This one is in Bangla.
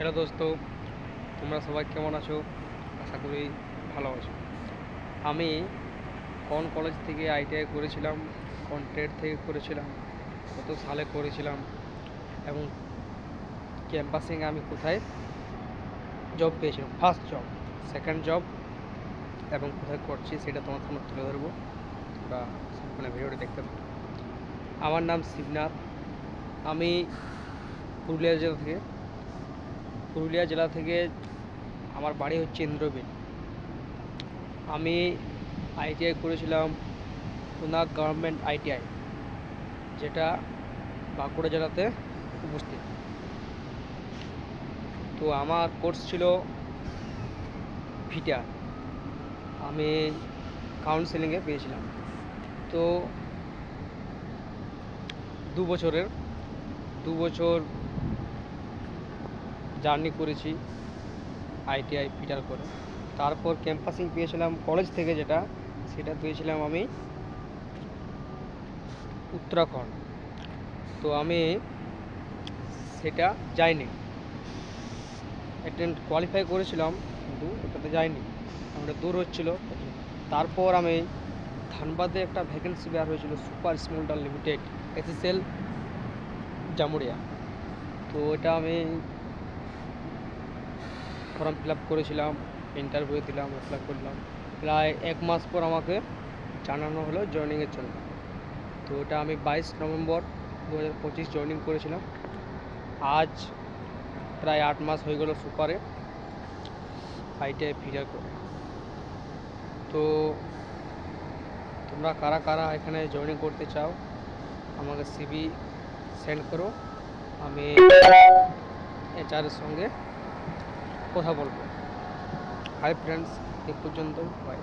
হ্যালো দোস্ত, তোমরা সবাই কেমন আছো? আশা করি ভালো আছো। আমি কোন কলেজ থেকে আইটিআই করেছিলাম, কোন ট্রেড থেকে করেছিলাম, কত সালে করেছিলাম এবং ক্যাম্পাসিং আমি কোথায় জব পেয়েছিলাম, ফার্স্ট জব, সেকেন্ড জব এবং কোথায় করছি সেটা তোমার সামনে তুলে ধরবো। তোমরা সম্পূর্ণ ভিডিওটি দেখতে পাবো। আমার নাম শিবনাথ। আমি পুরুলিয়া জেলা থেকে আমার বাড়ি হচ্ছে ইন্দ্রবিল। আমি আইটিআই করেছিলাম পুনা গভর্নমেন্ট আইটিআই, যেটা বাঁকুড়া জেলাতে উপস্থিত। তো আমার কোর্স ছিল ভিটার। আমি কাউন্সেলিংয়ে পেয়েছিলাম। তো দু বছর জার্নি করেছি আইটিআই ভিটার করে। তারপর ক্যাম্পাসিং পেয়েছিলাম কলেজ থেকে, সেটা পেয়েছিলাম আমি উত্তরাখণ্ড। তো আমি সেটা যাইনি, অ্যাটেন্ড কোয়ালিফাই করেছিলাম কিন্তু ওটাতে যাইনি, আমাদের দূর হচ্ছিলো। তারপর আমি ধানবাদে একটা ভ্যাকেন্সি বের হয়েছিল, সুপার স্মোল্ডার লিমিটেড, এসএসএল জামুরিয়া। তো এটা আমি ফর্ম ফিল আপ করেছিলাম, ইন্টারভিউ দিলাম, অ্যাপ্লাই করলাম। প্রায় 1 মাস পর আমাকে জানানো হলো জয়েনিংয়ের জন্য। তো এটা আমি 22 নভেম্বর 2025 জয়েনিং করেছিলাম। আজ প্রায় 8 মাস হয়ে গেল সুপারে আইটিআই ফিচার করে। তো তোমরা কারা কারা এখানে জয়েনিং করতে চাও আমাকে সিভি সেন্ড করো, আমি এইচআরের সঙ্গে কথা বলবো। হাই ফ্রেন্ডস, এই পর্যন্ত, বাই।